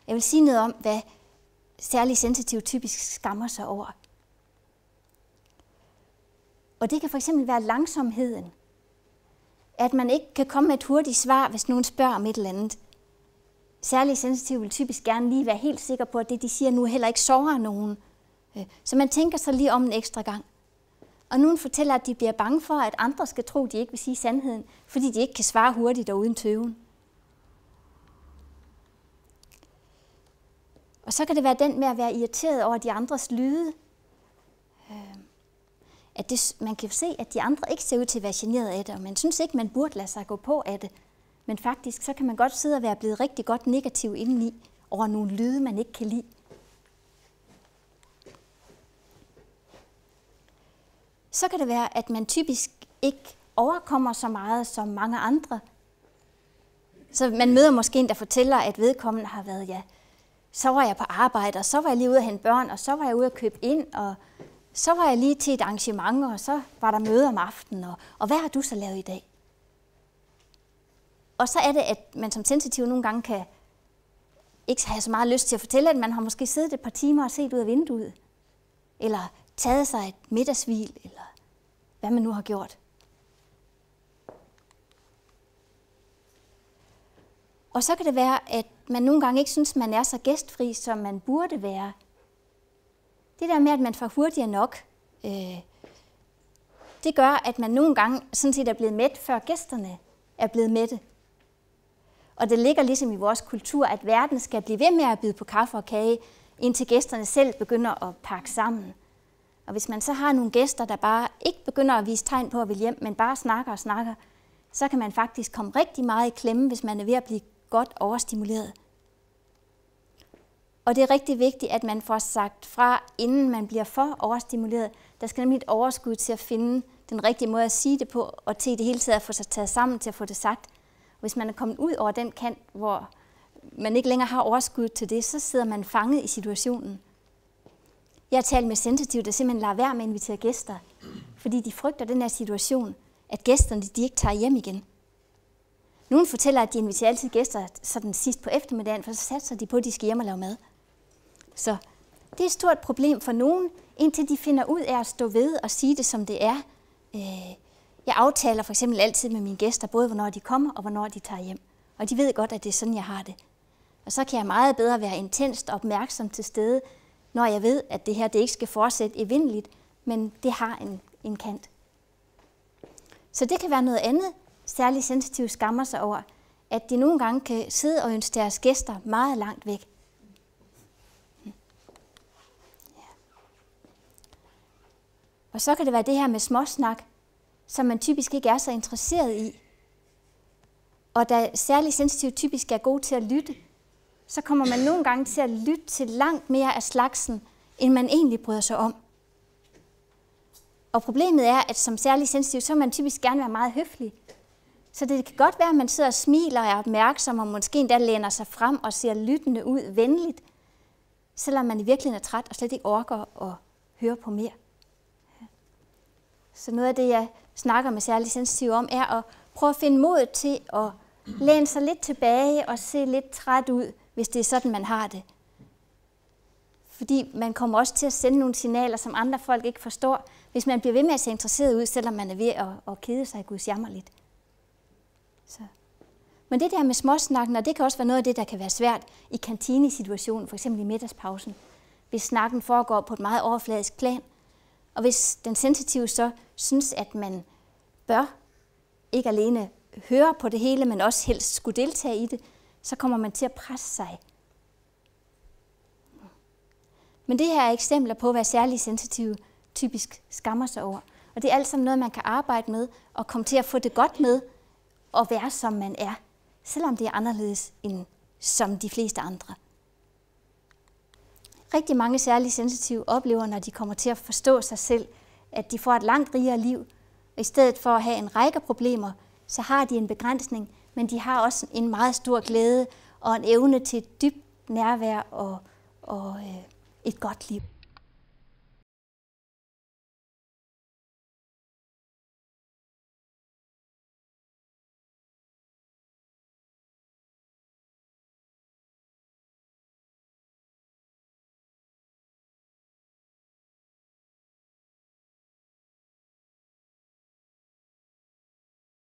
Jeg vil sige noget om, hvad særlig sensitiv typisk skammer sig over. Og det kan for eksempel være langsomheden. At man ikke kan komme med et hurtigt svar, hvis nogen spørger om et eller andet. Særlig sensitiv vil typisk gerne lige være helt sikker på, at det, de siger nu, heller ikke sårer nogen. Så man tænker sig lige om en ekstra gang. Og nogen fortæller, at de bliver bange for, at andre skal tro, at de ikke vil sige sandheden, fordi de ikke kan svare hurtigt og uden tøven. Og så kan det være den med at være irriteret over de andres lyde. Man kan se, at de andre ikke ser ud til at være generet af det, og man synes ikke, man burde lade sig gå på af det. Men faktisk, så kan man godt sidde og være blevet rigtig godt negativ indeni over nogle lyde, man ikke kan lide. Så kan det være, at man typisk ikke overkommer så meget som mange andre. Så man møder måske en, der fortæller, at vedkommende har været, så var jeg på arbejde, og så var jeg lige ude at hente børn, og så var jeg ude at købe ind, og så var jeg lige til et arrangement, og så var der møde om aftenen, og hvad har du så lavet i dag? Og så er det, at man som sensitiv nogle gange kan ikke have så meget lyst til at fortælle, at man har måske siddet et par timer og set ud af vinduet, eller taget sig et middagshvil, eller hvad man nu har gjort. Og så kan det være, at man nogle gange ikke synes, man er så gæstfri, som man burde være. Det der med, at man får hurtigere nok, det gør, at man nogle gange sådan set er blevet mæt, før gæsterne er blevet mætte. Og det ligger ligesom i vores kultur, at verden skal blive ved med at byde på kaffe og kage, indtil gæsterne selv begynder at pakke sammen. Og hvis man så har nogle gæster, der bare ikke begynder at vise tegn på at ville hjem, men bare snakker og snakker, så kan man faktisk komme rigtig meget i klemme, hvis man er ved at blive godt overstimuleret. Og det er rigtig vigtigt, at man får sagt fra, inden man bliver for overstimuleret. Der skal nemlig et overskud til at finde den rigtige måde at sige det på, og til det hele taget at få sig taget sammen til at få det sagt. Og hvis man er kommet ud over den kant, hvor man ikke længere har overskud til det, så sidder man fanget i situationen. Jeg har talt med sensitive, der simpelthen lader være med at invitere gæster, fordi de frygter den her situation, at gæsterne de ikke tager hjem igen. Nogle fortæller, at de inviterer altid gæster sådan sidst på eftermiddagen, for så satser de på, at de skal hjem og lave mad. Så det er et stort problem for nogen, indtil de finder ud af at stå ved og sige det, som det er. Jeg aftaler for eksempel altid med mine gæster, både hvornår de kommer og hvornår de tager hjem. Og de ved godt, at det er sådan, jeg har det. Og så kan jeg meget bedre være intenst opmærksom til stede, når jeg ved, at det her det ikke skal fortsætte evindeligt, men det har en kant. Så det kan være noget andet, særligt sensitive skammer sig over, at de nogle gange kan sidde og ønske deres gæster meget langt væk. Og så kan det være det her med småsnak, som man typisk ikke er så interesseret i. Og da særligt sensitiv typisk er god til at lytte, så kommer man nogle gange til at lytte til langt mere af slagsen, end man egentlig bryder sig om. Og problemet er, at som særligt sensitiv, så vil man typisk gerne være meget høflig. Så det kan godt være, at man sidder og smiler og er opmærksom, og måske endda læner sig frem og ser lyttende ud venligt, selvom man i virkeligheden er træt og slet ikke orker at høre på mere. Så noget af det, jeg snakker med særligt sensitiv om, er at prøve at finde mod til at læne sig lidt tilbage og se lidt træt ud, hvis det er sådan, man har det. Fordi man kommer også til at sende nogle signaler, som andre folk ikke forstår, hvis man bliver ved med at se interesseret ud, selvom man er ved at kede sig gudsjammerligt. Så. Men det der med småsnakken, og det kan også være noget af det, der kan være svært i kantinesituationen, f.eks. i middagspausen, hvis snakken foregår på et meget overfladisk plan. Og hvis den sensitive så synes, at man bør ikke alene høre på det hele, men også helst skulle deltage i det, så kommer man til at presse sig. Men det her er eksempler på, hvad særligt sensitive typisk skammer sig over. Og det er alt sammen noget, man kan arbejde med og komme til at få det godt med og være, som man er, selvom det er anderledes end som de fleste andre. Rigtig mange særligt sensitive oplever, når de kommer til at forstå sig selv, at de får et langt rigere liv. Og i stedet for at have en række problemer, så har de en begrænsning, men de har også en meget stor glæde og en evne til et dybt nærvær og et godt liv.